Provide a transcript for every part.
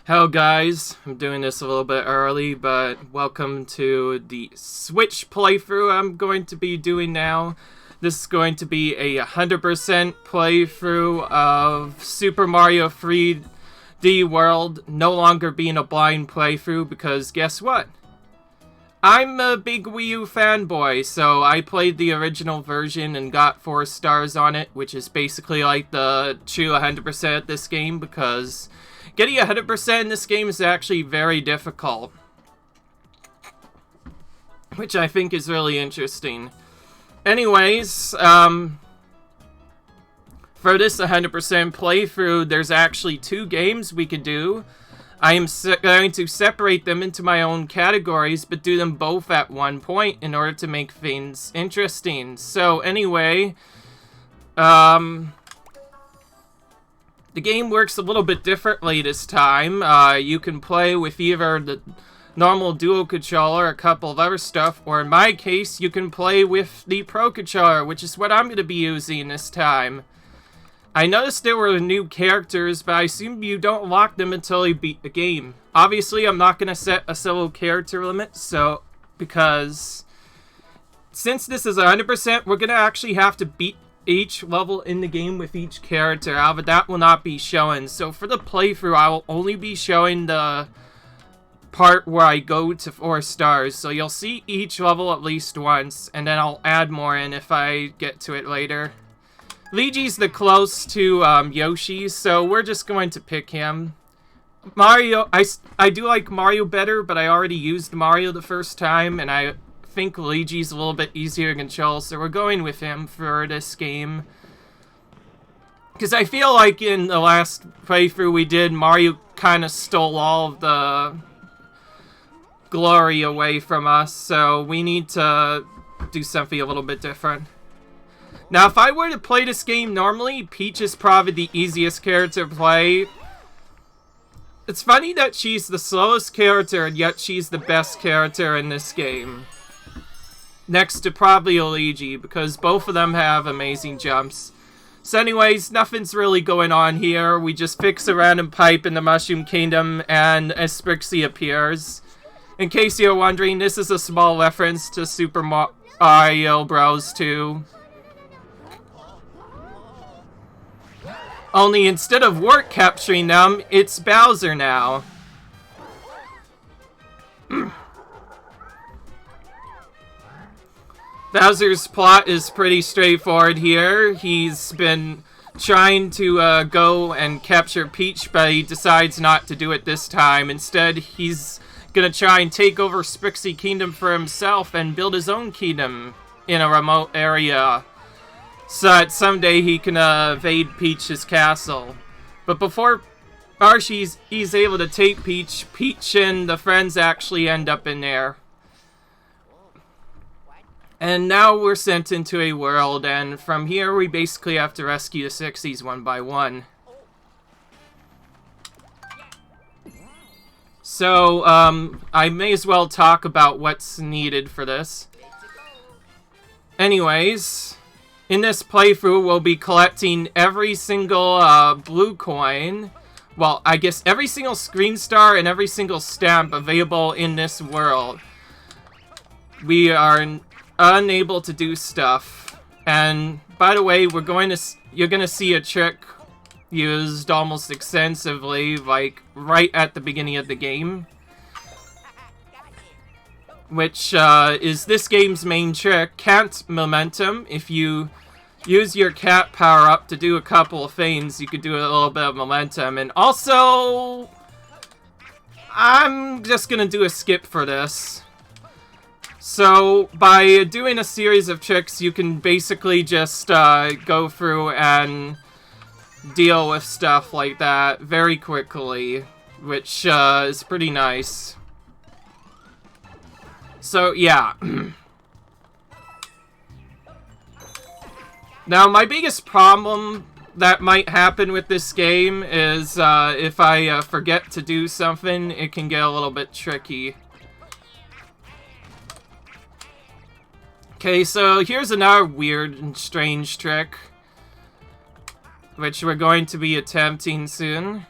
Hello guys, I'm doing this a little bit early, but welcome to the Switch playthrough I'm going to be doing now. This is going to be a 100% playthrough of Super Mario 3D World, no longer being a blind playthrough because guess what? I'm a big Wii U fanboy, so I played the original version and got 4 stars on it, which is basically like the true 100% of this game because getting 100% in this game is actually very difficult, which I think is really interesting. Anyways, for this 100% playthrough, there's actually 2 games we could do. I am going to separate them into my own categories, but do them both at one point in order to make things interesting. So anyway, the game works a little bit differently this time. You can play with either the normal dual controller, a couple of other stuff, or in my case, you can play with the Pro controller, which is what I'm going to be using this time. I noticed there were new characters, but I assume you don't unlock them until you beat the game. Obviously, I'm not going to set a solo character limit, because since this is 100%, we're going to actually have to beat each level in the game with each character. However, that will not be shown. So for the playthrough, I will only be showing the part where I go to 4 stars. So you'll see each level at least once, and then I'll add more in if I get to it later. Luigi's the close to Yoshi, so we're just going to pick him. Mario, I do like Mario better, but I already used Mario the first time, and I think Luigi's a little bit easier to control, so we're going with him for this game. Because I feel like in the last playthrough we did, Mario kind of stole all of the glory away from us, so we need to do something a little bit different. Now, if I were to play this game normally, Peach is probably the easiest character to play. It's funny that she's the slowest character, and yet she's the best character in this game. Next to probably Luigi, because both of them have amazing jumps. So anyways, nothing's really going on here. We just fix a random pipe in the Mushroom Kingdom, and a Sprixie appears. In case you're wondering, this is a small reference to Super Mario Bros. 2. Only instead of Wart capturing them, it's Bowser now. Bowser's plot is pretty straightforward here. He's been trying to go and capture Peach, but he decides not to do it this time. Instead, he's gonna try and take over Sprixie Kingdom for himself and build his own kingdom in a remote area, so that someday he can evade Peach's castle. But before he's able to take Peach, Peach and the friends actually end up in there. And now we're sent into a world, and from here we basically have to rescue the Sixties one by one. So, I may as well talk about what's needed for this. Anyways, in this playthrough, we'll be collecting every single blue coin. Well, I guess every single screen star and every single stamp available in this world. We are unable to do stuff. And by the way, you're going to see a trick used almost extensively, like right at the beginning of the game, which is this game's main trick, Cat Momentum. If you use your cat power-up to do a couple of things, you could do a little bit of momentum. And also, I'm just gonna do a skip for this. So, by doing a series of tricks, you can basically just go through and deal with stuff like that very quickly, which is pretty nice. So, yeah. Now, my biggest problem that might happen with this game is if I forget to do something, it can get a little bit tricky. Okay, so here's another weird and strange trick, which we're going to be attempting soon.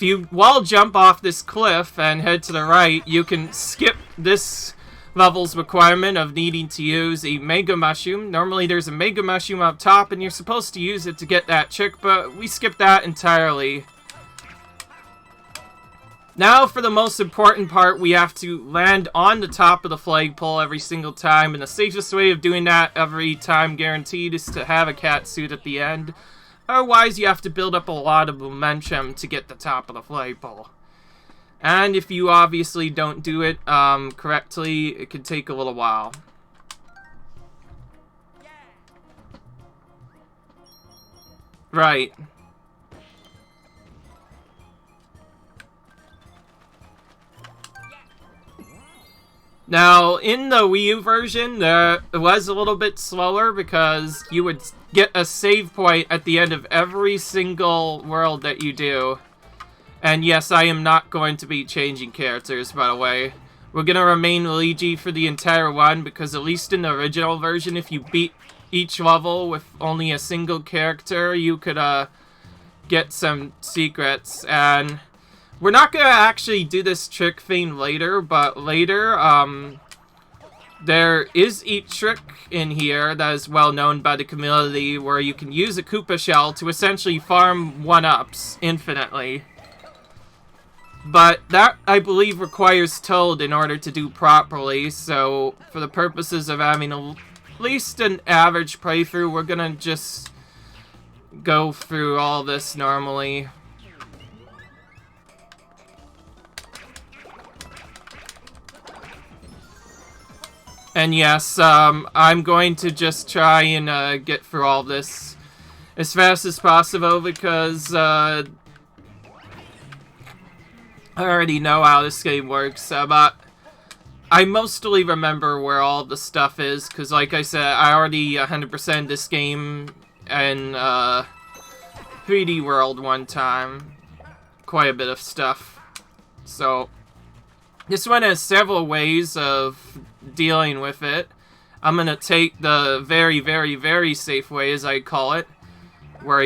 if you wall jump off this cliff and head to the right, you can skip this level's requirement of needing to use a Mega Mushroom. Normally there's a Mega Mushroom up top and you're supposed to use it to get that chick, but we skipped that entirely. Now for the most important part, we have to land on the top of the flagpole every single time, and the safest way of doing that every time guaranteed is to have a cat suit at the end. Otherwise you have to build up a lot of momentum to get the top of the flagpole. And if you obviously don't do it correctly, it could take a little while. Right. Now, in the Wii U version, it was a little bit slower because you would get a save point at the end of every single world that you do. And yes, I am not going to be changing characters, by the way. We're going to remain Luigi for the entire one, because at least in the original version, if you beat each level with only a single character, you could get some secrets. And we're not going to actually do this trick thing later, but later, there is a trick in here that is well known by the community where you can use a Koopa shell to essentially farm 1-ups infinitely. But that, I believe, requires Toad in order to do properly, so for the purposes of having at least an average playthrough, we're gonna just go through all this normally. And yes, I'm going to just try and get through all this as fast as possible because I already know how this game works, but I mostly remember where all the stuff is, because like I said, I already 100%'d this game in 3D World one time. Quite a bit of stuff. So, this one has several ways of dealing with it. I'm gonna take the very, very, very safe way, as I call it, where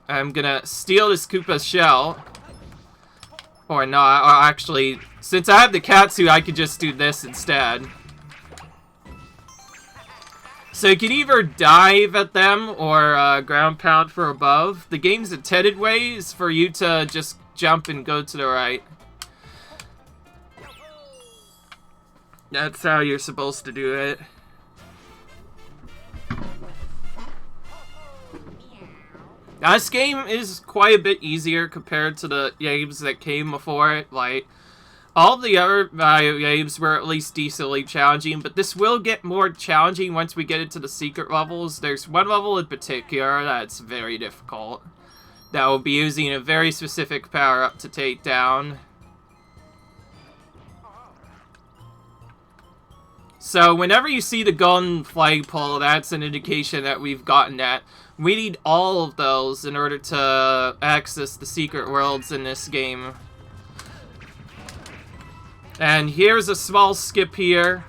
I'm gonna steal this Koopa shell. Or no, actually, since I have the cat suit, I could just do this instead. So you can either dive at them or ground pound for above. The game's intended way is for you to just jump and go to the right. That's how you're supposed to do it. Now, this game is quite a bit easier compared to the games that came before it. Like, all the other games were at least decently challenging, but this will get more challenging once we get into the secret levels. There's one level in particular that's very difficult, that will be using a very specific power-up to take down. So, whenever you see the golden flagpole, that's an indication that we've gotten that. We need all of those in order to access the secret worlds in this game. And here's a small skip here.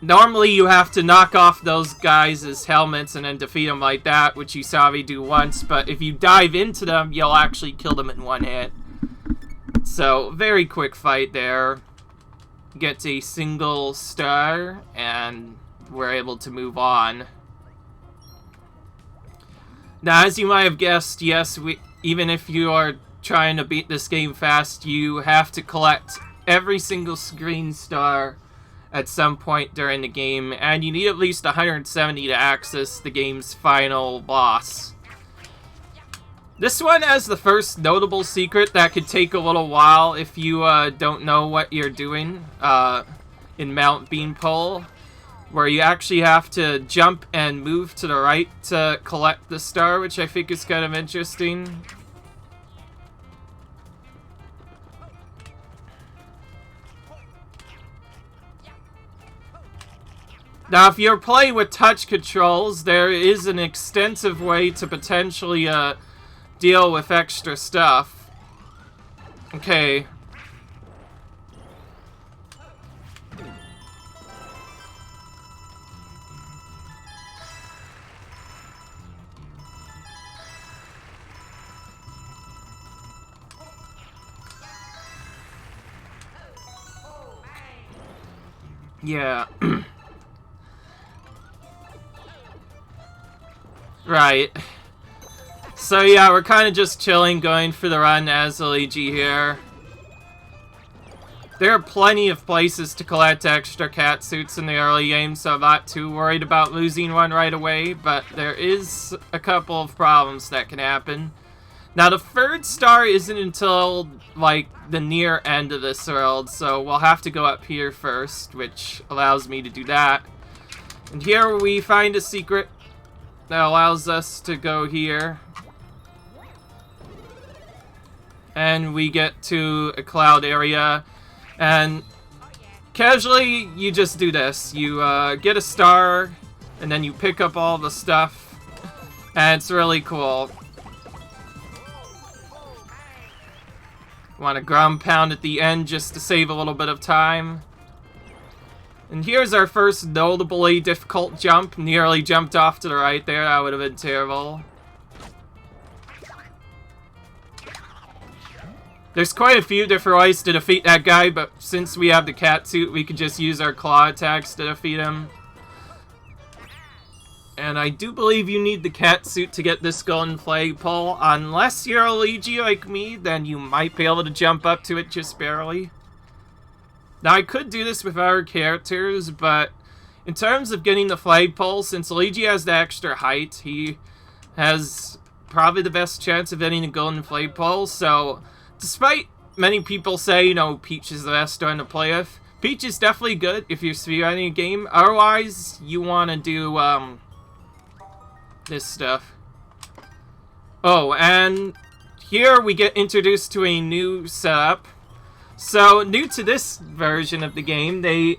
Normally you have to knock off those guys' helmets and then defeat them like that, which you saw me do once, but if you dive into them, you'll actually kill them in one hit. So, very quick fight there. Get a single star, and we're able to move on. Now, as you might have guessed, yes, even if you are trying to beat this game fast, you have to collect every single screen star at some point during the game, and you need at least 170 to access the game's final boss. This one has the first notable secret that could take a little while if you don't know what you're doing in Mount Beanpole, where you actually have to jump and move to the right to collect the star, which I think is kind of interesting. Now, if you're playing with touch controls, there is an extensive way to potentially deal with extra stuff. Okay. Yeah. Right. So yeah, we're kind of just chilling, going for the run as Luigi here. There are plenty of places to collect extra cat suits in the early game, so I'm not too worried about losing one right away, but there is a couple of problems that can happen. Now, the third star isn't until, like, the near end of this world, so we'll have to go up here first, which allows me to do that. And here we find a secret that allows us to go here. And we get to a cloud area. And casually, you just do this. You get a star, and then you pick up all the stuff. And it's really cool. Want to ground pound at the end just to save a little bit of time. And here's our first notably difficult jump. Nearly jumped off to the right there. That would have been terrible. There's quite a few different ways to defeat that guy, but since we have the cat suit, we can just use our claw attacks to defeat him. And I do believe you need the cat suit to get this golden flagpole. Unless you're a Luigi like me, then you might be able to jump up to it just barely. Now, I could do this with our characters, but in terms of getting the flagpole, since Luigi has the extra height, he has probably the best chance of getting a golden flagpole, so despite many people say, you know, Peach is the best one to play with, Peach is definitely good if you're speedrunning a game. Otherwise, you want to do, this stuff. Oh, and here we get introduced to a new setup. So, new to this version of the game, they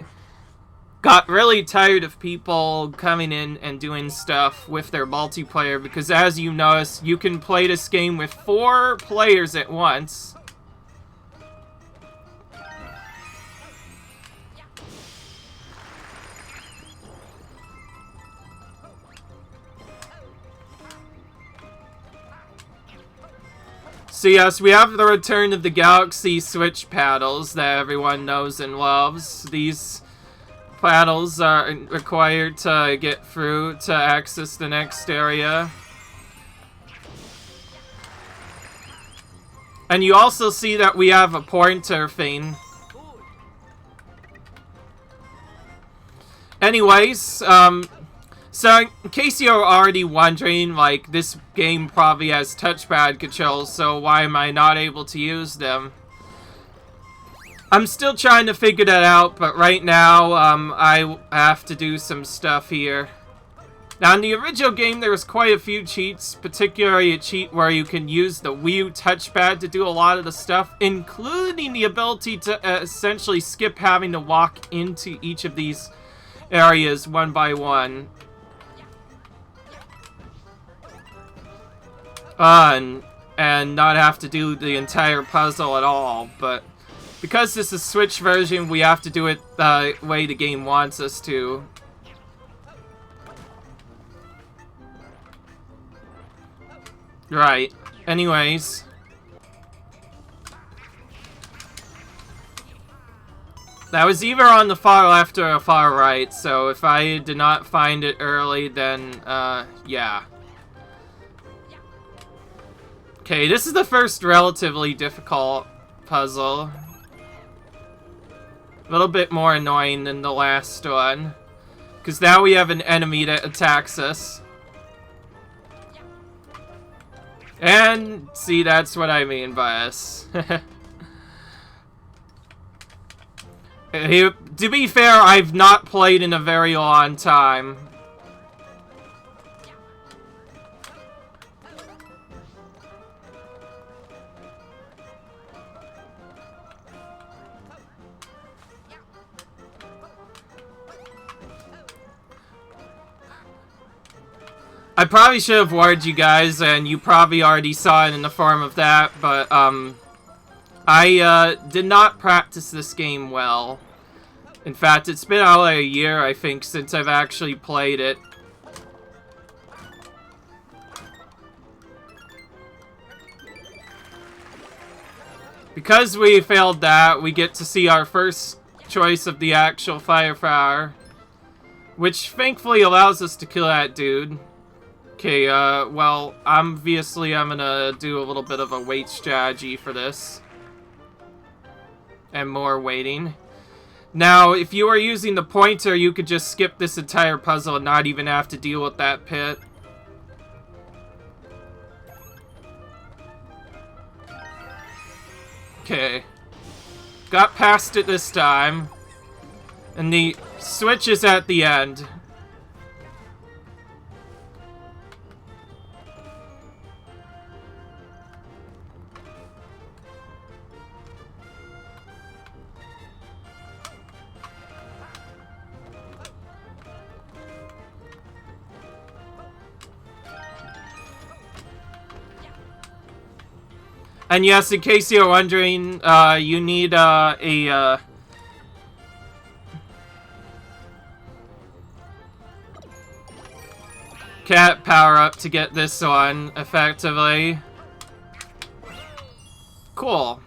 got really tired of people coming in and doing stuff with their multiplayer, because as you notice, you can play this game with 4 players at once. So yes, we have the return of the Galaxy Switch paddles that everyone knows and loves. These paddles are required to get through to access the next area. And you also see that we have a pointer thing. Anyways, so in case you're already wondering, like, this game probably has touchpad controls, so why am I not able to use them? I'm still trying to figure that out, but right now, I have to do some stuff here. Now, in the original game, there was quite a few cheats, particularly a cheat where you can use the Wii U touchpad to do a lot of the stuff, including the ability to essentially skip having to walk into each of these areas one by one. And not have to do the entire puzzle at all, but because this is Switch version, we have to do it the way the game wants us to. Right. Anyways. That was either on the far left or far right, so if I did not find it early, then, yeah. Okay, this is the first relatively difficult puzzle. A little bit more annoying than the last one. Because now we have an enemy that attacks us. And, see, that's what I mean by us. To be fair, I've not played in a very long time. I probably should have warned you guys, and you probably already saw it in the form of that, but, I, did not practice this game well. In fact, it's been out like a year, I think, since I've actually played it. Because we failed that, we get to see our first choice of the actual firepower. Which thankfully allows us to kill that dude. Okay, well, obviously I'm gonna do a little bit of a wait strategy for this. And more waiting. Now, if you are using the pointer, you could just skip this entire puzzle and not even have to deal with that pit. Okay. Got past it this time. And the switch is at the end. And yes, in case you're wondering, you need a cat power-up to get this one, effectively. Cool.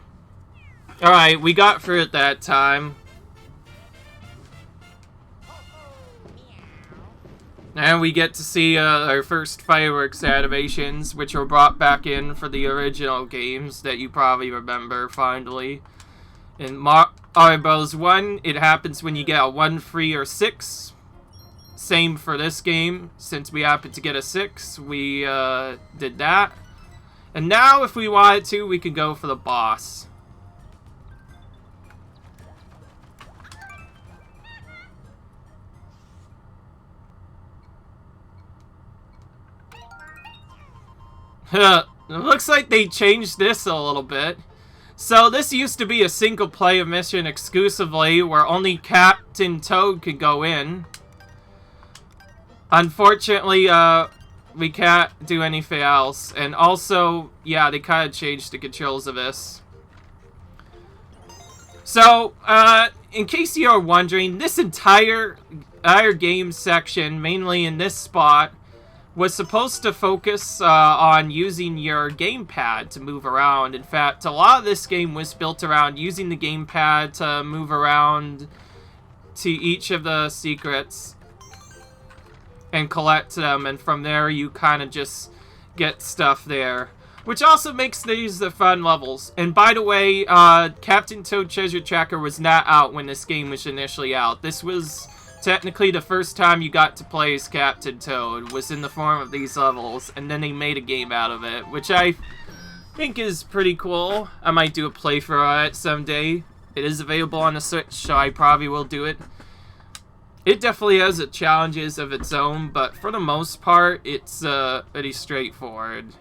Alright, we got through it that time. And we get to see our first fireworks activations, which were brought back in for the original games that you probably remember fondly. In Mario Bros. 1, it happens when you get a 1, 3, or 6. Same for this game. Since we happened to get a 6, we did that. And now, if we wanted to, we could go for the boss. It looks like they changed this a little bit. So this used to be a single player mission exclusively where only Captain Toad could go in. Unfortunately, we can't do anything else. And also, yeah, they kind of changed the controls of this. So, in case you're wondering, this entire game section, mainly in this spot, was supposed to focus on using your gamepad to move around. In fact, a lot of this game was built around using the gamepad to move around to each of the secrets and collect them, and from there you kind of just get stuff there. Which also makes these the fun levels. And by the way, Captain Toad Treasure Tracker was not out when this game was initially out. This was technically the first time you got to play as Captain Toad, was in the form of these levels, and then they made a game out of it, which I think is pretty cool. I might do a playthrough on it someday. It is available on the Switch, so I probably will do it. It definitely has its challenges of its own, but for the most part, it's pretty straightforward.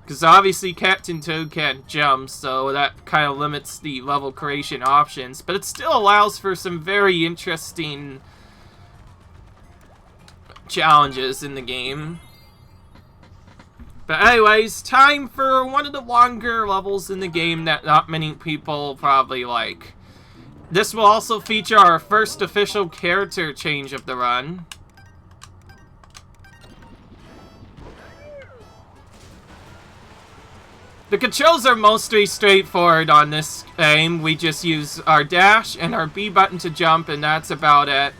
Because obviously Captain Toad can't jump, so that kind of limits the level creation options, but it still allows for some very interesting challenges in the game. But anyways, time for one of the longer levels in the game that not many people probably like. This will also feature our first official character change of the run. The controls are mostly straightforward on this game. We just use our dash and our B button to jump, and that's about it.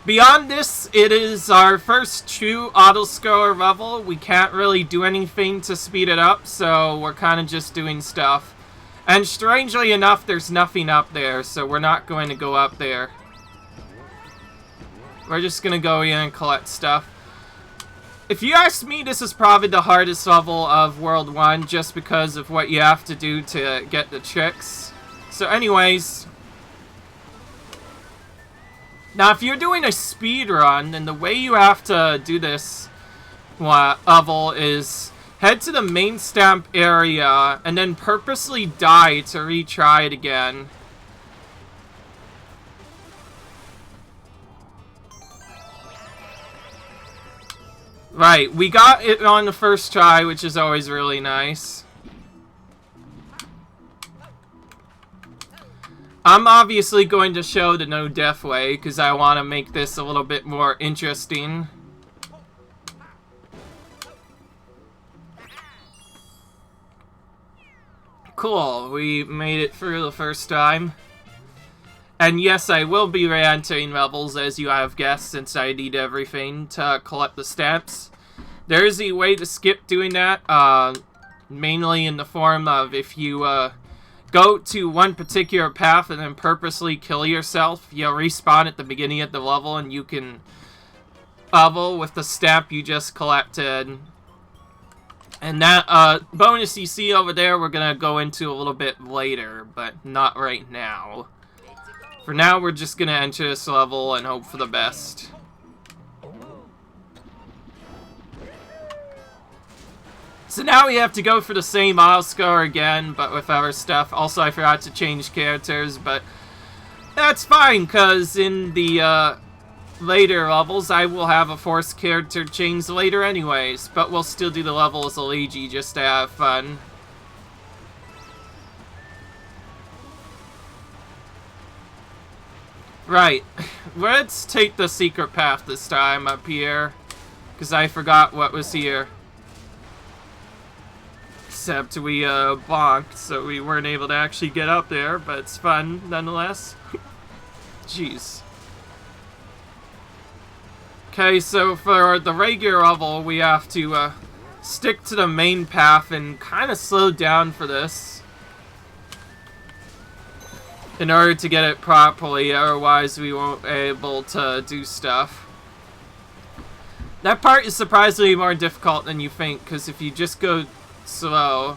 Beyond this, it is our first true auto-scroller level. We can't really do anything to speed it up, so we're kind of just doing stuff. And strangely enough, there's nothing up there, so we're not going to go up there. We're just going to go in and collect stuff. If you ask me, this is probably the hardest level of World 1, just because of what you have to do to get the tricks. So anyways, now if you're doing a speed run, then the way you have to do this level is head to the main stamp area and then purposely die to retry it again. Right, we got it on the first try, which is always really nice. I'm obviously going to show the no death way, because I want to make this a little bit more interesting. Cool, we made it through the first time. And yes, I will be re-entering levels, as you have guessed, since I need everything to collect the stamps. There is a way to skip doing that, mainly in the form of if you go to one particular path and then purposely kill yourself, you'll respawn at the beginning of the level and you can level with the stamp you just collected. And that bonus you see over there we're going to go into a little bit later, but not right now. For now, we're just going to enter this level and hope for the best. So now we have to go for the same mile score again, but with our stuff. Also, I forgot to change characters, but that's fine, because in the later levels, I will have a forced character change later anyways, but we'll still do the level as a Luigi just to have fun. Right, let's take the secret path this time up here, because I forgot what was here. Except we bonked, so we weren't able to actually get up there, but it's fun nonetheless. Jeez. Okay, so for the regular level, we have to stick to the main path and kind of slow down for this in order to get it properly, otherwise we won't be able to do stuff. That part is surprisingly more difficult than you think, because if you just go slow...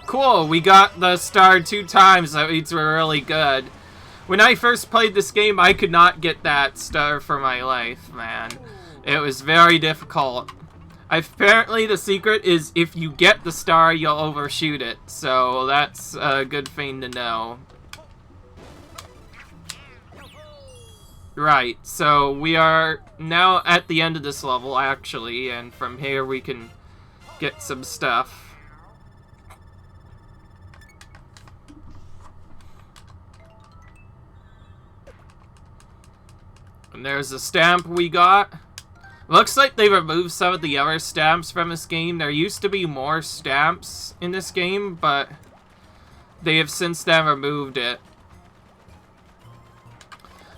Cool, we got the star 2 times, that means we're really good. When I first played this game, I could not get that star for my life, man. It was very difficult. Apparently the secret is if you get the star, you'll overshoot it, so that's a good thing to know. Right, so we are now at the end of this level, actually, and from here we can get some stuff. And there's a stamp we got. Looks like they removed some of the other stamps from this game. There used to be more stamps in this game, but they have since then removed it.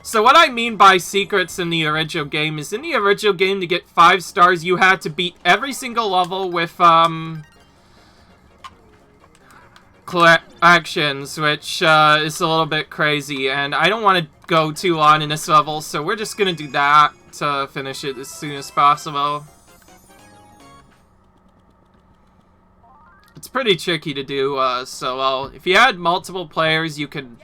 So what I mean by secrets in the original game is in the original game to get 5 stars you had to beat every single level with collections, which is a little bit crazy, and I don't want to go too long in this level, so we're just gonna do that to finish it as soon as possible. It's pretty tricky to do solo. If you had multiple players, you could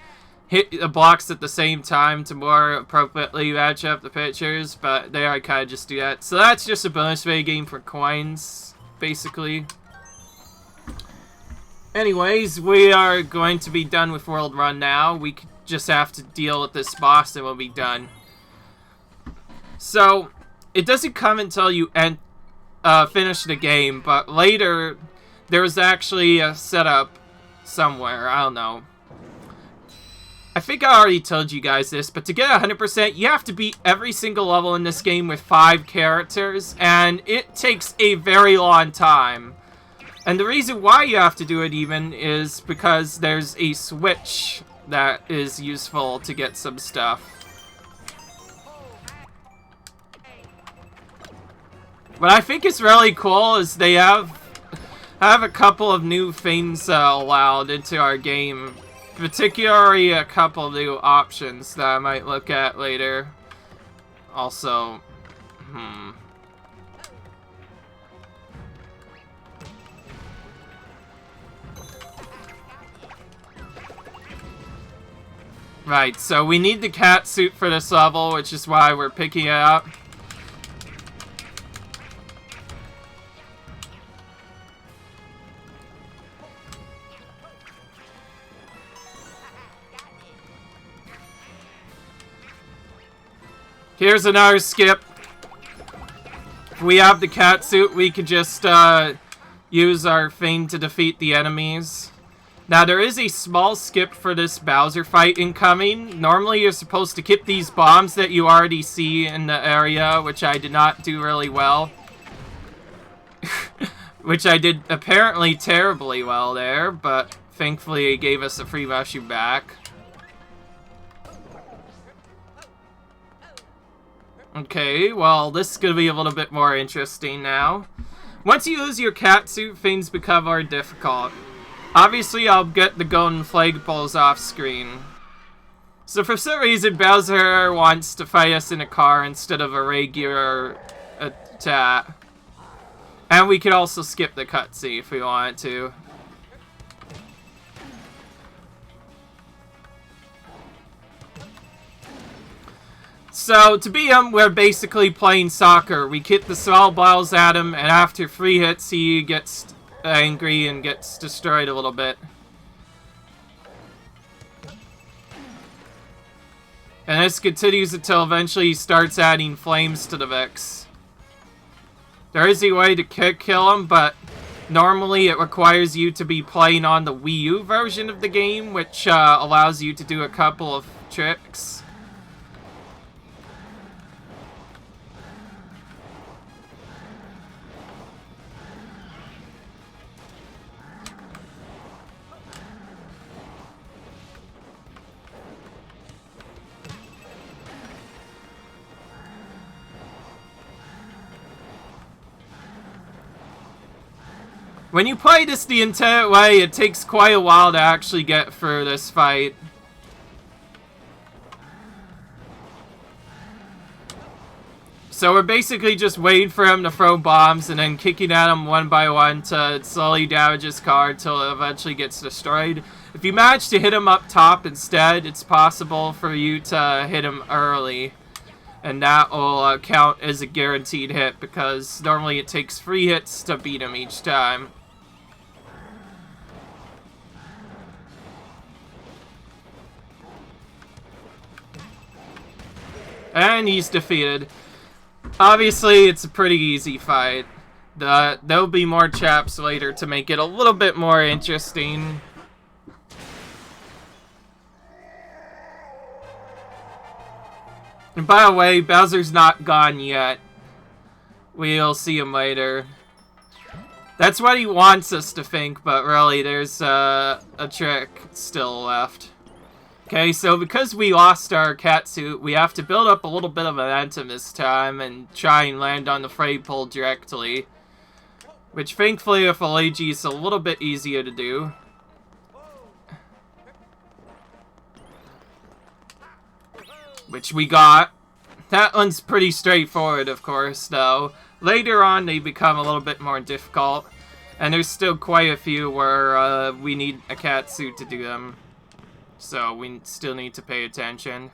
hit the blocks at the same time to more appropriately match up the pictures, but there I kind of just do that. So that's just a bonus video game for coins, basically. Anyways, we are going to be done with World Run now. We just have to deal with this boss and we'll be done. So, it doesn't come until you finish the game, but later there's actually a setup somewhere, I don't know. I think I already told you guys this, but to get 100%, you have to beat every single level in this game with 5 characters, and it takes a very long time. And the reason why you have to do it even is because there's a switch that is useful to get some stuff. What I think is really cool is they have a couple of new things allowed into our game. Particularly a couple new options that I might look at later. Also, Right, so we need the cat suit for this level, which is why we're picking it up. Here's another skip. If we have the cat suit, we could just use our thing to defeat the enemies. Now, there is a small skip for this Bowser fight incoming. Normally, you're supposed to keep these bombs that you already see in the area, which I did not do really well. Which I did apparently terribly well there, but thankfully it gave us a free mushroom back. Okay, well, this is going to be a little bit more interesting now. Once you lose your cat suit, things become more difficult. Obviously, I'll get the golden flagpoles off screen. So for some reason, Bowser wants to fight us in a car instead of a regular attack. And we could also skip the cutscene if we wanted to. So, to beat him, we're basically playing soccer. We hit the small balls at him, and after 3 hits, he gets angry and gets destroyed a little bit. And this continues until eventually he starts adding flames to the mix. There is a way to kill him, but normally it requires you to be playing on the Wii U version of the game, which allows you to do a couple of tricks. When you play this the entire way, it takes quite a while to actually get through this fight. So we're basically just waiting for him to throw bombs and then kicking at him one by one to slowly damage his car until it eventually gets destroyed. If you manage to hit him up top instead, it's possible for you to hit him early. And that will count as a guaranteed hit because normally it takes 3 hits to beat him each time. And he's defeated. Obviously, it's a pretty easy fight. There'll be more chaps later to make it a little bit more interesting. And by the way, Bowser's not gone yet. We'll see him later. That's what he wants us to think, but really, there's a trick still left. Okay, so because we lost our cat suit, we have to build up a little bit of momentum this time and try and land on the flagpole directly. Which, thankfully, with a Luigi is a little bit easier to do. Which we got. That one's pretty straightforward, of course, though. Later on, they become a little bit more difficult. And there's still quite a few where we need a cat suit to do them. So we still need to pay attention.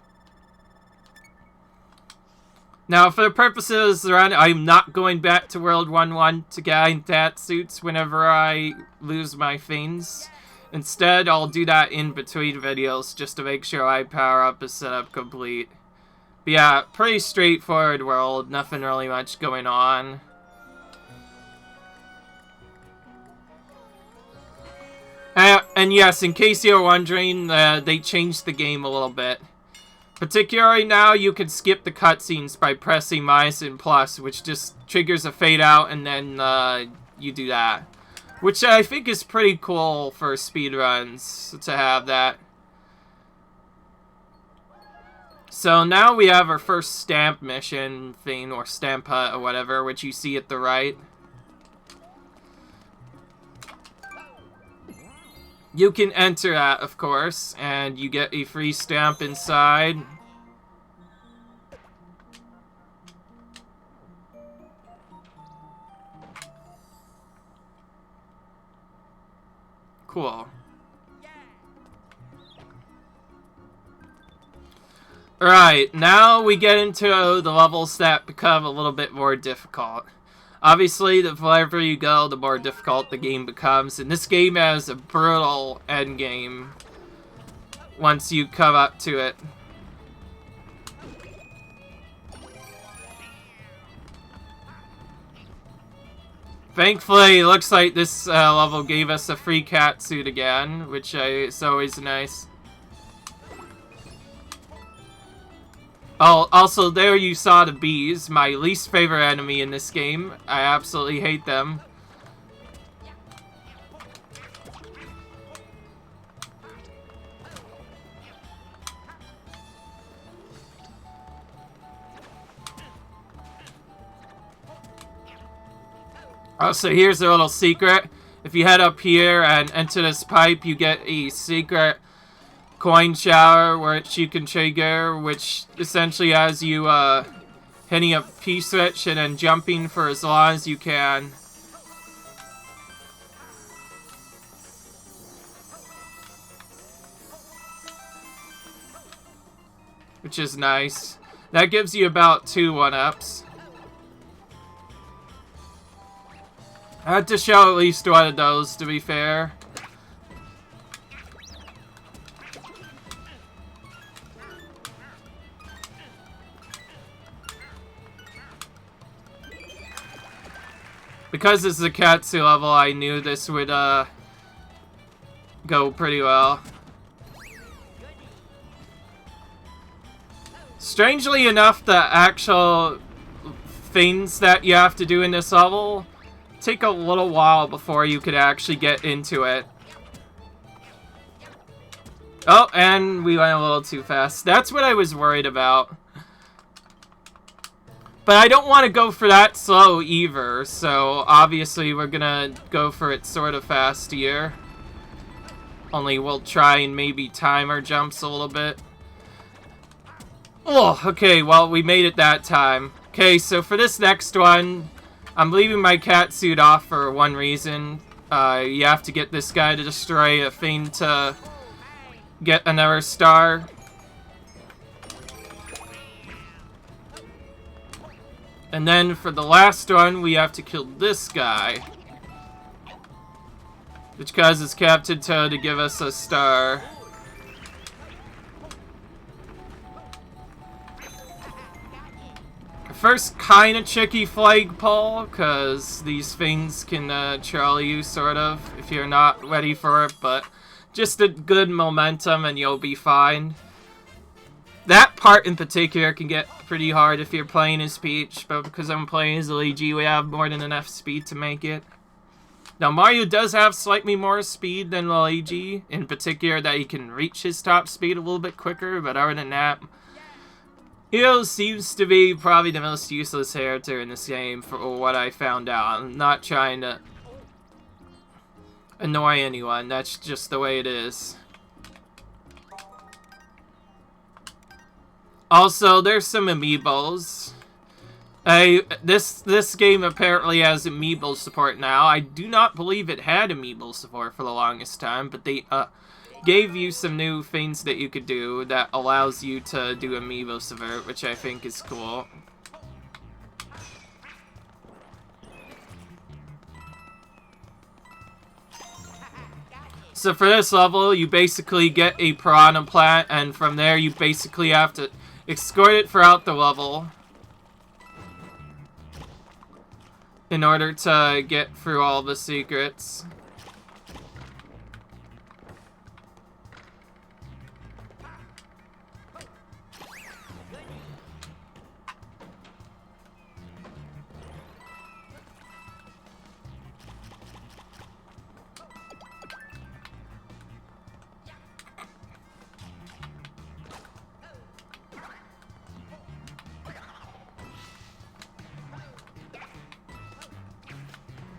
Now, for the purposes of the run, I'm not going back to World 1-1 to get cat suits whenever I lose my things. Instead, I'll do that in between videos just to make sure I power up is set up complete. But yeah, pretty straightforward world, nothing really much going on. And yes, in case you're wondering, they changed the game a little bit. Particularly now, you can skip the cutscenes by pressing minus and plus, which just triggers a fade out, and then you do that. Which I think is pretty cool for speedruns, to have that. So now we have our first stamp mission thing, or stamp hut, or whatever, which you see at the right. You can enter that, of course, and you get a free stamp inside. Cool. Alright, now we get into the levels that become a little bit more difficult. Obviously, the further you go, the more difficult the game becomes. And this game has a brutal endgame once you come up to it. Thankfully, it looks like this level gave us a free cat suit again, which is always nice. Oh, also, there you saw the bees, my least favorite enemy in this game. I absolutely hate them. Oh, so here's a little secret. If you head up here and enter this pipe, you get a secret coin shower which you can trigger, which essentially has you hitting a P switch and then jumping for as long as you can. Which is nice. That gives you about 2 1-ups. I had to show at least one of those, to be fair. Because this is a Katsu level, I knew this would go pretty well. Strangely enough, the actual things that you have to do in this level take a little while before you could actually get into it. Oh, and we went a little too fast. That's what I was worried about. But I don't want to go for that slow either, so obviously we're gonna go for it sort of fast here. Only we'll try and maybe time our jumps a little bit. Oh, okay, well, we made it that time. Okay, so for this next one, I'm leaving my cat suit off for one reason. You have to get this guy to destroy a thing to get another star. And then for the last one, we have to kill this guy, which causes Captain Toad to give us a star. First, kind of tricky flagpole, because these things can trolley you, sort of, if you're not ready for it, but just a good momentum and you'll be fine. That part in particular can get pretty hard if you're playing as Peach, but because I'm playing as Luigi, we have more than enough speed to make it. Now, Mario does have slightly more speed than Luigi, in particular that he can reach his top speed a little bit quicker, but other than that, he seems to be probably the most useless character in this game for what I found out. I'm not trying to annoy anyone, that's just the way it is. Also, there's some amiibos. This game apparently has amiibo support now. I do not believe it had amiibo support for the longest time, but they gave you some new things that you could do that allows you to do amiibo support, which I think is cool. So for this level, you basically get a piranha plant, and from there you basically have to escort it throughout the level in order to get through all the secrets.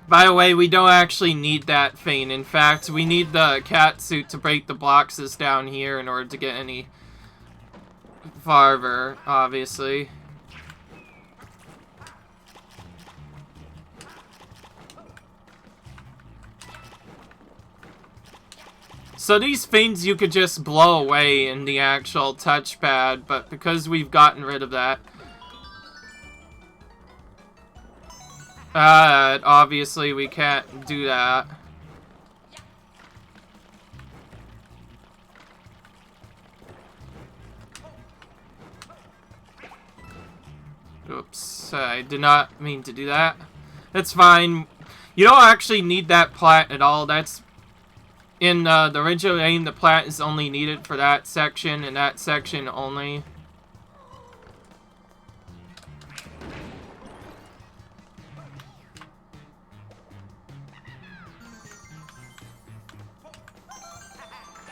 By the way, we don't actually need that thing. In fact, we need the cat suit to break the boxes down here in order to get any farther, obviously. So these things you could just blow away in the actual touchpad, but because we've gotten rid of that, obviously we can't do that. Oops, I did not mean to do that. That's fine. You don't actually need that plat at all. That's in the original game. The plat is only needed for that section and that section only.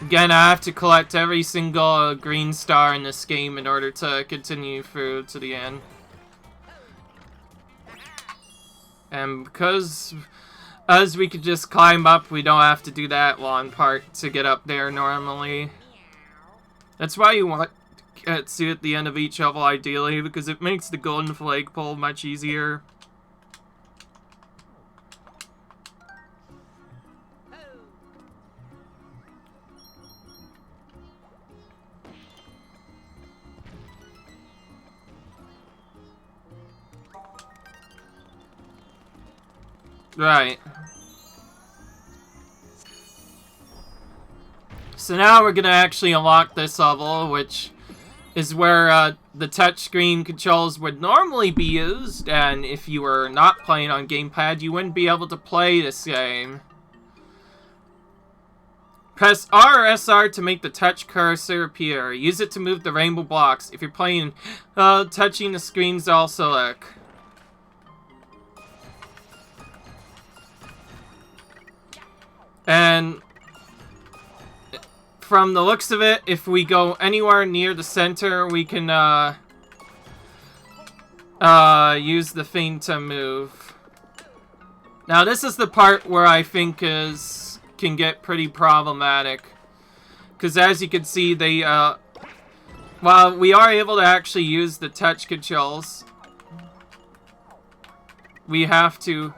Again, I have to collect every single green star in this game in order to continue through to the end. And because as we could just climb up, we don't have to do that long part to get up there normally. That's why you want to get to at the end of each level ideally, because it makes the golden flagpole much easier. Right. So now we're gonna actually unlock this level, which is where the touchscreen controls would normally be used, and if you were not playing on gamepad, you wouldn't be able to play this game. Press R or SR to make the touch cursor appear. Use it to move the rainbow blocks. If you're playing, touching the screens also look. And from the looks of it, if we go anywhere near the center, we can use the thing to move. Now this is the part where I think can get pretty problematic, because as you can see, they while we are able to actually use the touch controls, we have to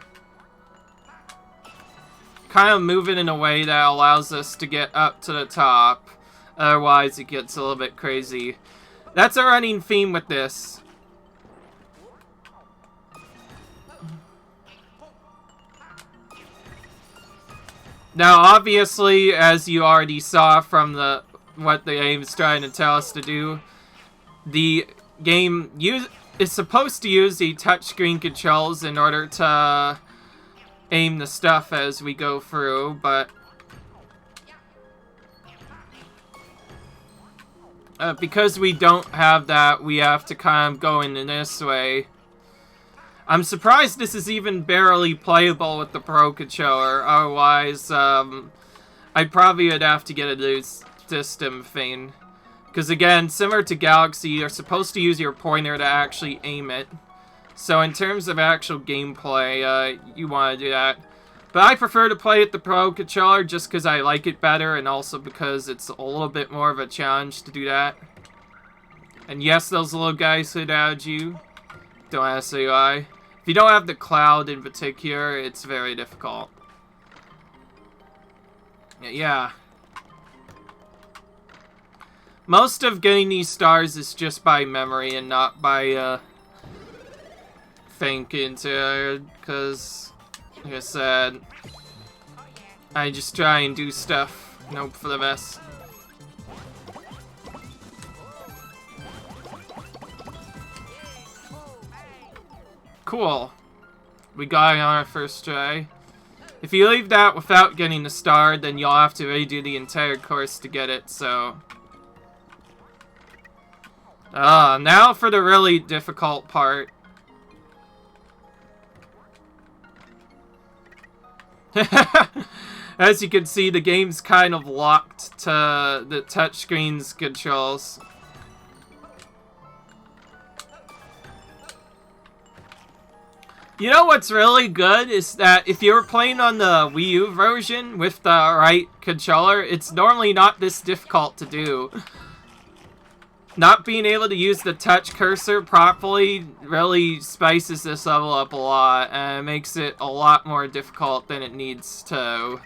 kind of move it in a way that allows us to get up to the top. Otherwise, it gets a little bit crazy. That's a running theme with this. Now, obviously, as you already saw from what the game is trying to tell us to do, the game is supposed to use the touchscreen controls in order to aim the stuff as we go through, but because we don't have that, we have to kind of go in this way. I'm surprised this is even barely playable with the Pro controller. Otherwise, I probably would have to get a new system thing. Because again, similar to Galaxy, you're supposed to use your pointer to actually aim it. So in terms of actual gameplay, you want to do that. But I prefer to play with the Pro controller just because I like it better, and also because it's a little bit more of a challenge to do that. And yes, those little guys hit at you. Don't ask me why. If you don't have the cloud in particular, it's very difficult. Yeah. Most of getting these stars is just by memory and not by, thinking to, because, like I said, I just try and do stuff and hope for the best. Cool. We got it on our first try. If you leave that without getting the star, then you'll have to redo the entire course to get it, so... now for the really difficult part. As you can see, the game's kind of locked to the touchscreen's controls. You know what's really good is that if you were playing on the Wii U version with the right controller, it's normally not this difficult to do. Not being able to use the touch cursor properly really spices this level up a lot, and makes it a lot more difficult than it needs to.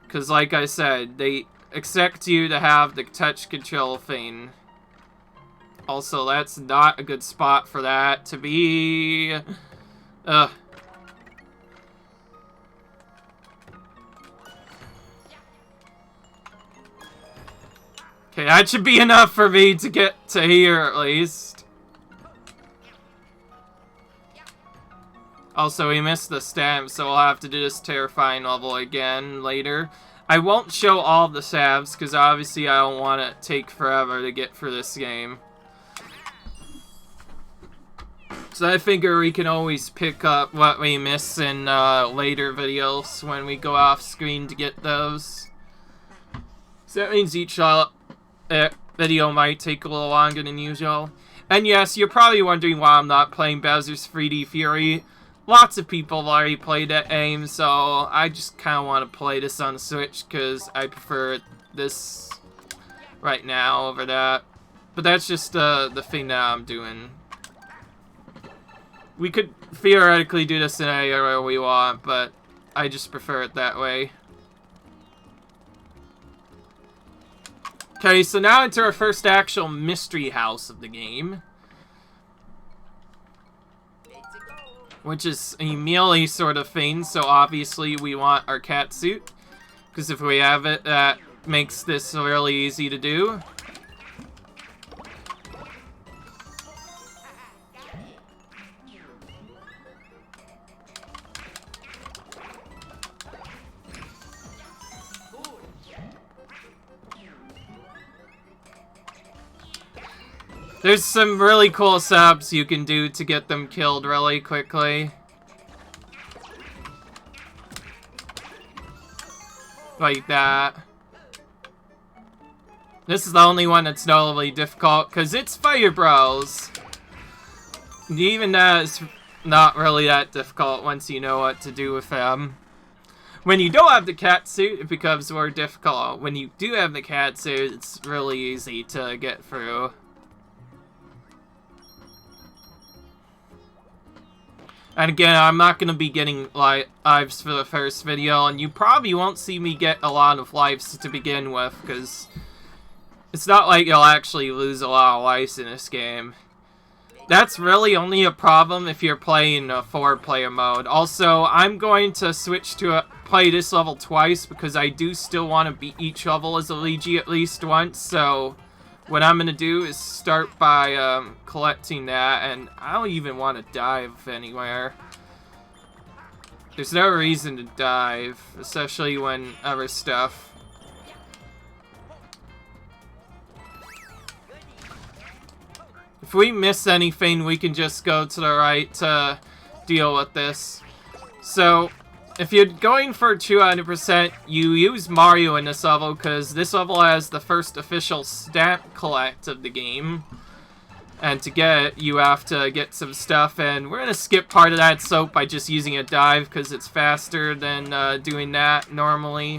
Because like I said, they expect you to have the touch control thing. Also, that's not a good spot for that to be. Ugh. Okay, that should be enough for me to get to here, at least. Also, we missed the stamp, so we'll have to do this terrifying level again later. I won't show all the stabs, because obviously I don't want to take forever to get through this game. So I figure we can always pick up what we miss in later videos when we go off screen to get those. So that means each video might take a little longer than usual. And yes, you're probably wondering why I'm not playing Bowser's 3D Fury. Lots of people have already played that game, so I just kind of want to play this on the Switch because I prefer this right now over that. But that's just the thing that I'm doing. We could theoretically do this in any way we want, but I just prefer it that way. Okay, so now into our first actual mystery house of the game. Which is a melee sort of thing, so obviously we want our cat suit. Because if we have it, that makes this really easy to do. There's some really cool subs you can do to get them killed really quickly. Like that. This is the only one that's notably difficult, because it's Fire Bros. Even that is not really that difficult once you know what to do with them. When you don't have the cat suit, it becomes more difficult. When you do have the cat suit, it's really easy to get through. And again, I'm not going to be getting lives for the first video, and you probably won't see me get a lot of lives to begin with, because it's not like you'll actually lose a lot of lives in this game. That's really only a problem if you're playing a 4-player mode. Also, I'm going to switch to play this level twice, because I do still want to beat each level as a Luigi at least once, so what I'm going to do is start by collecting that, and I don't even want to dive anywhere. There's no reason to dive, especially when other stuff. If we miss anything, we can just go to the right to deal with this. So, if you're going for 200%, you use Mario in this level, because this level has the first official stamp collect of the game. And to get it, you have to get some stuff, and we're going to skip part of that soap by just using a dive, because it's faster than doing that normally.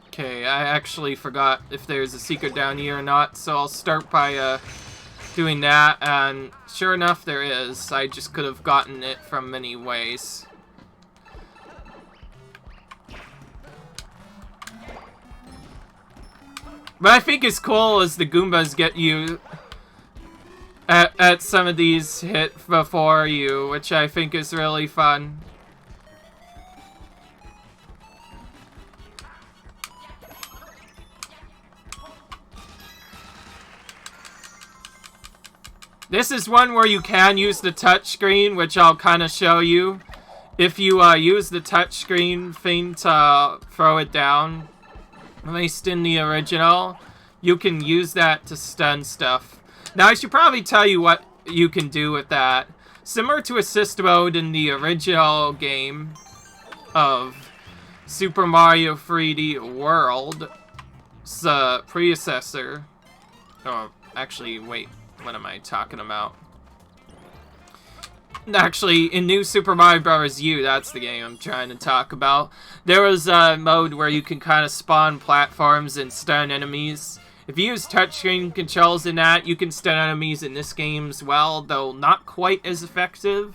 Okay, I actually forgot if there's a secret down here or not, so I'll start by doing that, and sure enough there is. I just could have gotten it from many ways. But I think it's cool as the Goombas get you at some of these hit before you, which I think is really fun. This is one where you can use the touchscreen, which I'll kind of show you. If you use the touchscreen thing to throw it down, at least in the original, you can use that to stun stuff. Now, I should probably tell you what you can do with that. Similar to assist mode in the original game of Super Mario 3D World, it's a predecessor. Oh, actually, wait. What am I talking about? Actually, in New Super Mario Bros. U, that's the game I'm trying to talk about. There was a mode where you can kind of spawn platforms and stun enemies. If you use touchscreen controls in that, you can stun enemies in this game as well, though not quite as effective.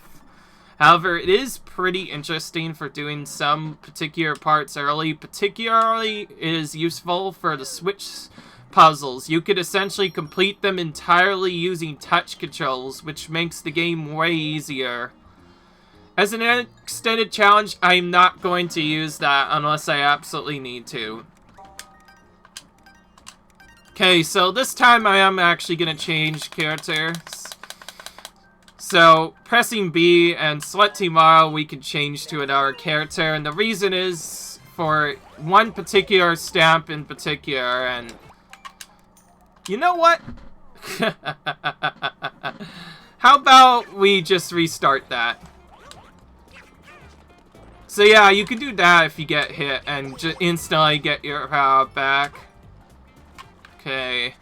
However, it is pretty interesting for doing some particular parts early. Particularly, it is useful for the Switch puzzles. You could essentially complete them entirely using touch controls, which makes the game way easier. As an extended challenge, I'm not going to use that unless I absolutely need to. Okay, so this time I am actually going to change characters. So, pressing B and selecting Mario, we can change to another character, and the reason is for one particular stamp in particular, and you know what? How about we just restart that? So yeah, you can do that if you get hit and just instantly get your power back. Okay.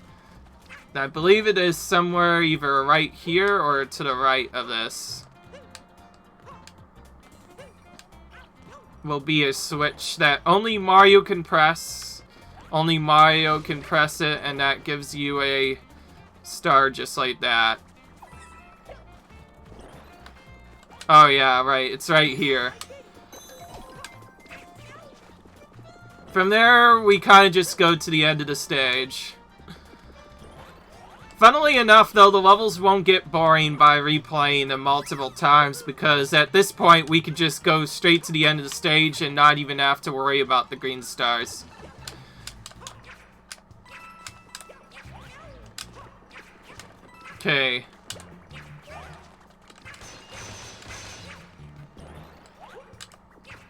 I believe it is somewhere either right here or to the right of this. Will be a switch that only Mario can press. Only Mario can press it, and that gives you a star just like that. Oh yeah, right. It's right here. From there, we kind of just go to the end of the stage. Funnily enough, though, the levels won't get boring by replaying them multiple times, because at this point, we could just go straight to the end of the stage and not even have to worry about the green stars. Okay.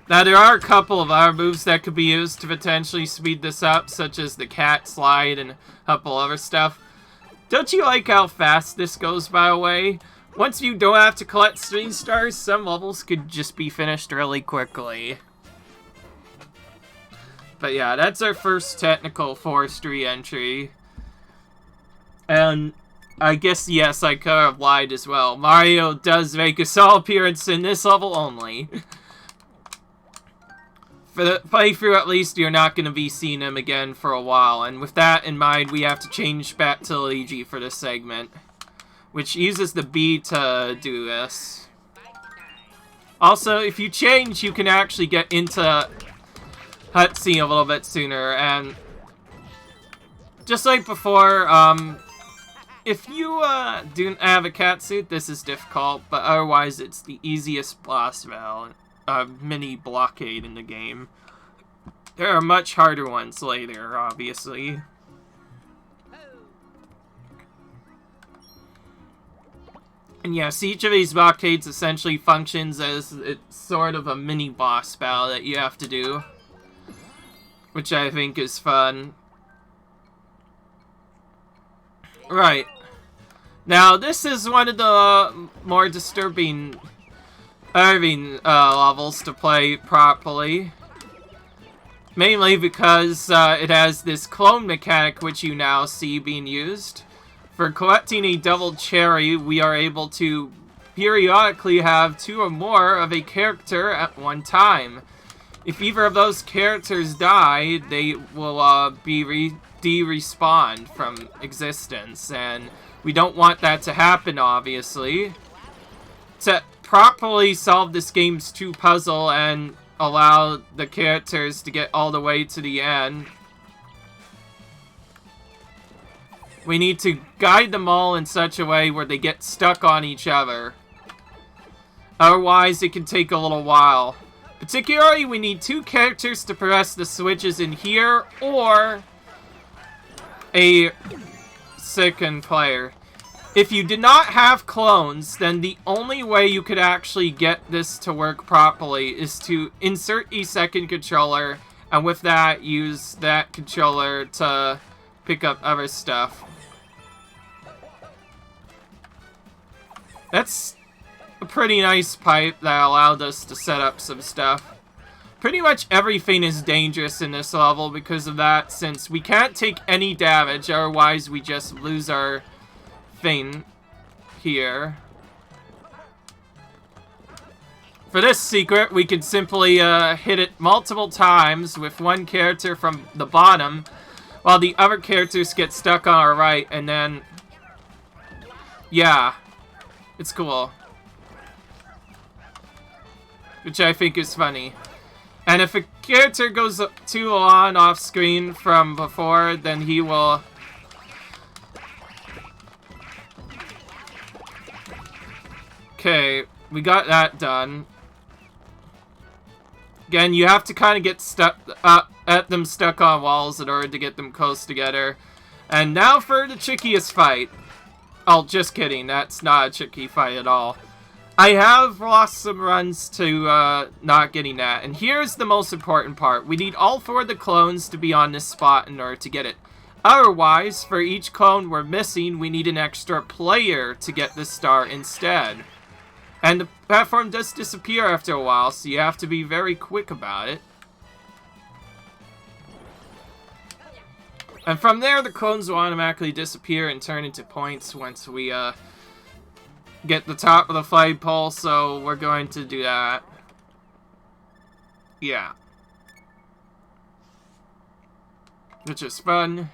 Now, there are a couple of other moves that could be used to potentially speed this up, such as the cat slide and a couple other stuff. Don't you like how fast this goes, by the way? Once you don't have to collect green stars, some levels could just be finished really quickly. But yeah, that's our first technical forestry entry. And I guess, yes, I could have lied as well. Mario does make a solo appearance in this level only. For the playthrough, at least, you're not going to be seeing him again for a while. And with that in mind, we have to change back to Luigi for this segment, which uses the B to do this. Also, if you change, you can actually get into cutscene a little bit sooner. And just like before, if you don't have a cat suit, this is difficult, but otherwise it's the easiest boss battle. Mini Blockade in the game. There are much harder ones later, obviously. And yes, each of these blockades essentially functions as it's sort of a mini boss battle that you have to do, which I think is fun. Right. Now, this is one of the more disturbing levels to play properly. Mainly because it has this clone mechanic which you now see being used. For collecting a double cherry, we are able to periodically have 2 or more of a character at one time. If either of those characters die, they will be de-respawned from existence, and we don't want that to happen, obviously. To properly solve this game's 2 puzzle and allow the characters to get all the way to the end, we need to guide them all in such a way where they get stuck on each other. Otherwise, it can take a little while. Particularly, we need 2 characters to press the switches in here, or a second player. If you did not have clones, then the only way you could actually get this to work properly is to insert a second controller, and with that, use that controller to pick up other stuff. That's a pretty nice pipe that allowed us to set up some stuff. Pretty much everything is dangerous in this level because of that, since we can't take any damage, otherwise we just lose our thing here. For this secret, we can simply hit it multiple times with one character from the bottom, while the other characters get stuck on our right, and then, yeah, it's cool. Which I think is funny. And if a character goes too long off screen from before, then he will okay, we got that done. Again, you have to kind of get stuck at them stuck on walls in order to get them close together. And now for the trickiest fight. Oh, just kidding. That's not a tricky fight at all. I have lost some runs to not getting that. And here's the most important part. We need all 4 of the clones to be on this spot in order to get it. Otherwise, for each clone we're missing, we need an extra player to get the star instead. And the platform does disappear after a while, so you have to be very quick about it. And from there, the clones will automatically disappear and turn into points once we get the top of the flagpole, so we're going to do that. Yeah. Which is fun.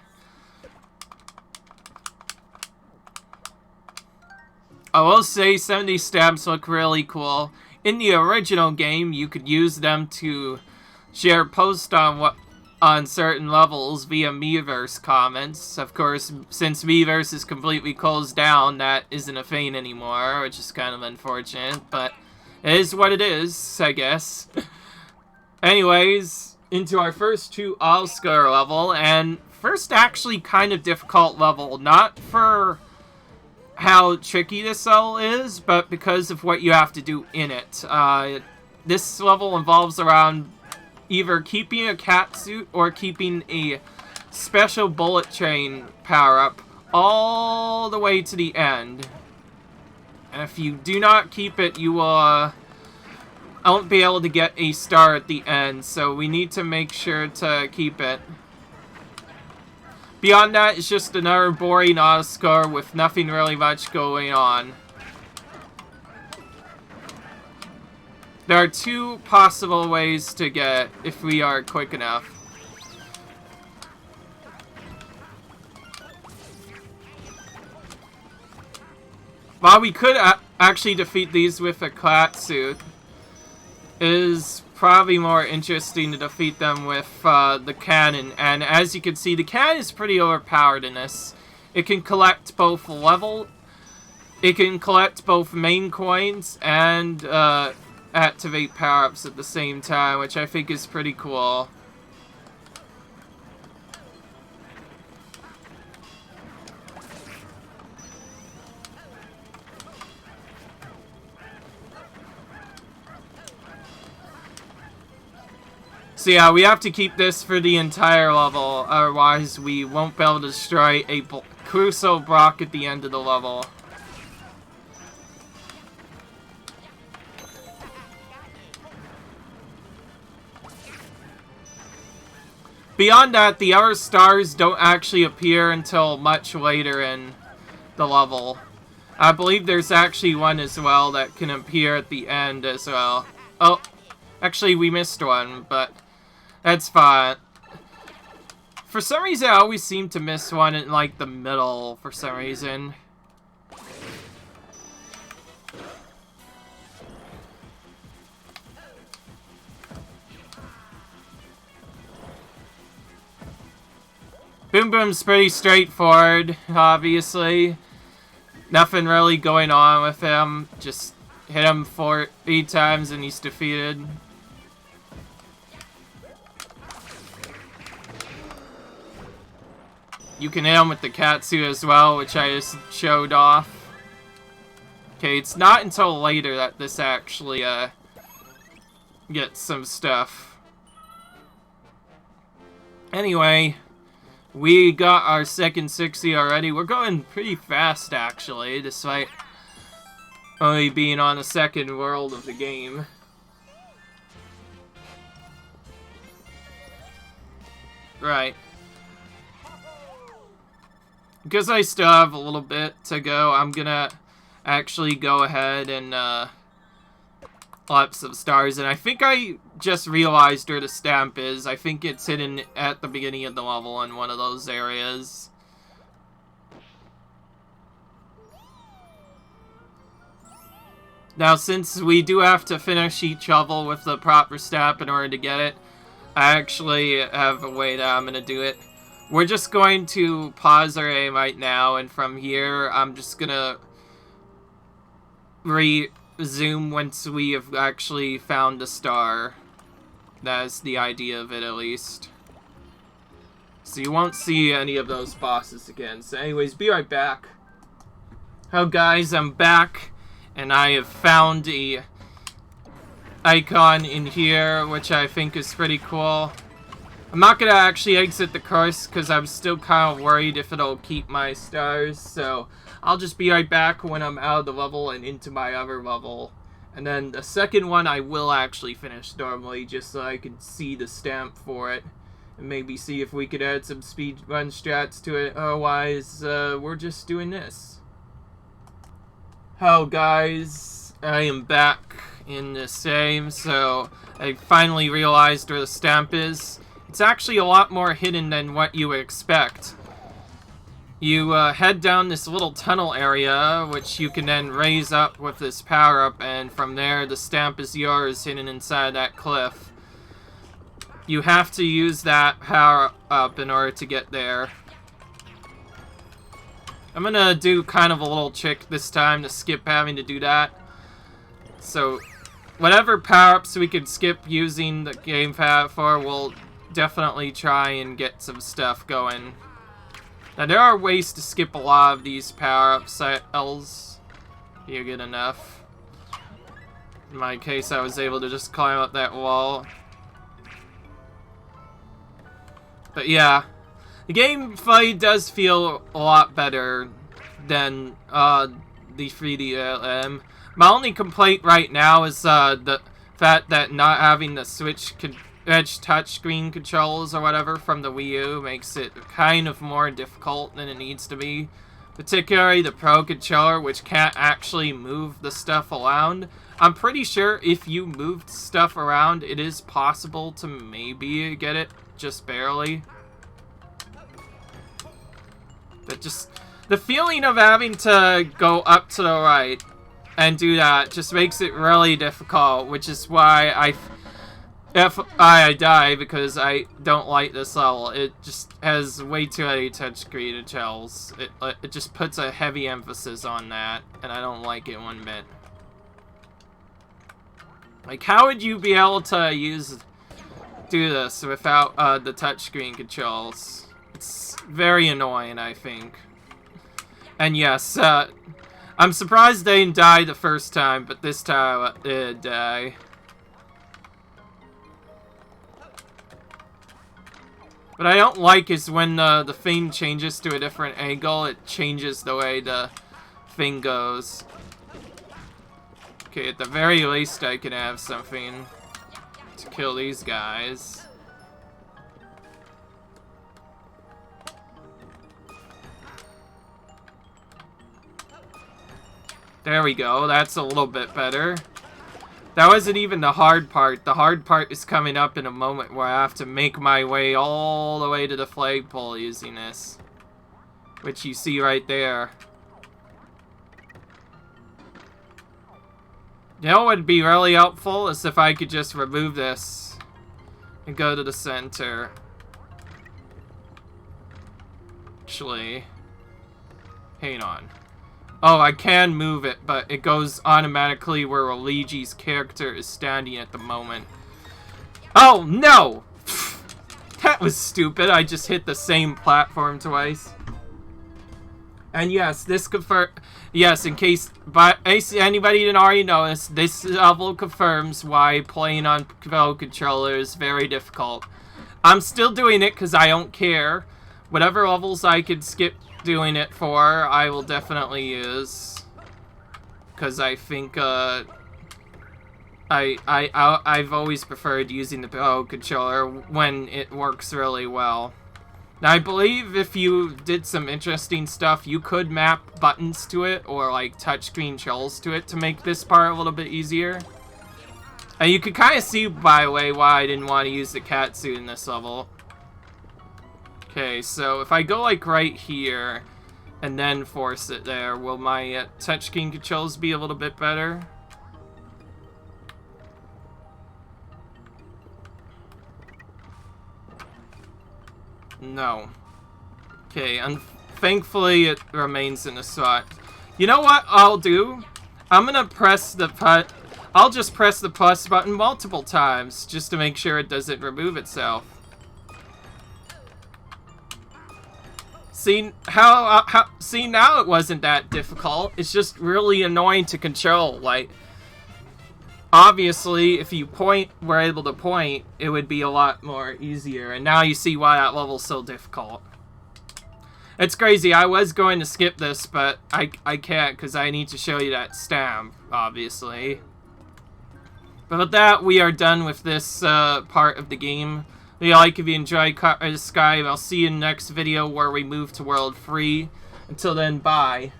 I will say some of these stamps look really cool. In the original game, you could use them to share posts on certain levels via Miiverse comments. Of course, since Miiverse is completely closed down, that isn't a thing anymore, which is kind of unfortunate, but it is what it is, I guess. Anyways, into our first 2 all-star level, and first actually kind of difficult level, not for how tricky this level is, but because of what you have to do in it. This level involves around either keeping a cat suit or keeping a special bullet train power-up all the way to the end. And if you do not keep it, you will won't be able to get a star at the end, so we need to make sure to keep it. Beyond that, it's just another boring auto score with nothing really much going on. There are 2 possible ways to get it if we are quick enough. While we could actually defeat these with a cat suit, it is probably more interesting to defeat them with the cannon. And as you can see, the cannon is pretty overpowered in this. It can collect both main coins and activate power-ups at the same time, which I think is pretty cool. So yeah, we have to keep this for the entire level, otherwise we won't be able to destroy a Crucial Brock at the end of the level. Beyond that, the other stars don't actually appear until much later in the level. I believe there's actually one as well that can appear at the end as well. Oh, actually we missed one, but that's fine. For some reason, I always seem to miss one in, like, the middle for some reason. Boom Boom's pretty straightforward, obviously. Nothing really going on with him. Just hit him 8 times and he's defeated. You can hit him with the Katsu as well, which I just showed off. Okay, it's not until later that this actually gets some stuff. Anyway, we got our second 60 already. We're going pretty fast, actually, despite only being on the second world of the game. Right. Because I still have a little bit to go, I'm gonna actually go ahead and collect some stars. And I think I just realized where the stamp is. I think it's hidden at the beginning of the level in one of those areas. Now, since we do have to finish each level with the proper stamp in order to get it, I actually have a way that I'm gonna do it. We're just going to pause our aim right now, and from here, I'm just gonna resume once we have actually found a star. That's the idea of it, at least. So you won't see any of those bosses again. So anyways, be right back. Oh guys, I'm back, and I have found the icon in here, which I think is pretty cool. I'm not gonna actually exit the course, because I'm still kind of worried if it'll keep my stars, so I'll just be right back when I'm out of the level and into my other level. And then the second one I will actually finish normally, just so I can see the stamp for it. And maybe see if we could add some speedrun strats to it, otherwise we're just doing this. Oh guys, I am back in the same, so I finally realized where the stamp is. It's actually a lot more hidden than what you would expect. You head down this little tunnel area, which you can then raise up with this power-up, and from there the stamp is yours hidden inside that cliff. You have to use that power-up in order to get there. I'm gonna do kind of a little trick this time to skip having to do that. So, whatever power-ups we can skip using the gamepad for, we'll definitely try and get some stuff going. Now, there are ways to skip a lot of these power-ups, if you get enough. In my case, I was able to just climb up that wall. But yeah. The gameplay does feel a lot better than the 3D. My only complaint right now is the fact that not having the Switch Edge touchscreen controls or whatever from the Wii U makes it kind of more difficult than it needs to be. Particularly the Pro controller, which can't actually move the stuff around. I'm pretty sure if you moved stuff around, it is possible to maybe get it just barely. But just the feeling of having to go up to the right and do that just makes it really difficult, which is why if I die, because I don't like this level. It just has way too many touchscreen controls. It just puts a heavy emphasis on that, and I don't like it one bit. Like, how would you be able to do this without the touchscreen controls? It's very annoying, I think. And yes, I'm surprised they didn't die the first time, but this time I did die. What I don't like is when the thing changes to a different angle, it changes the way the thing goes. Okay, at the very least I can have something to kill these guys. There we go, that's a little bit better. That wasn't even the hard part. The hard part is coming up in a moment where I have to make my way all the way to the flagpole using this. Which you see right there. You know what would be really helpful is if I could just remove this and go to the center. Actually, hang on. Oh, I can move it, but it goes automatically where Luigi's character is standing at the moment. Oh, no! That was stupid. I just hit the same platform twice. And yes, yes, in case anybody didn't already notice, this level confirms why playing on Pro controller is very difficult. I'm still doing it because I don't care. Whatever levels I could skip doing it for, I will definitely use, because I think I've always preferred using the Pro controller when it works really well. Now I believe if you did some interesting stuff, you could map buttons to it or like touchscreen controls to it to make this part a little bit easier. And you could kind of see, by the way, why I didn't want to use the catsuit in this level. Okay, so if I go like right here and then force it there, will my touchscreen controls be a little bit better? No. Okay, and thankfully it remains in the slot. You know what I'll do? I'm gonna press the I'll just press the plus button multiple times just to make sure it doesn't remove itself. See see now it wasn't that difficult. It's just really annoying to control. Like, obviously, if you were able to point, it would be a lot more easier. And now you see why that level's so difficult. It's crazy. I was going to skip this, but I can't because I need to show you that stamp, obviously. But with that, we are done with this part of the game. If you enjoyed Cut Sky, I'll see you in the next video where we move to World 3. Until then, bye.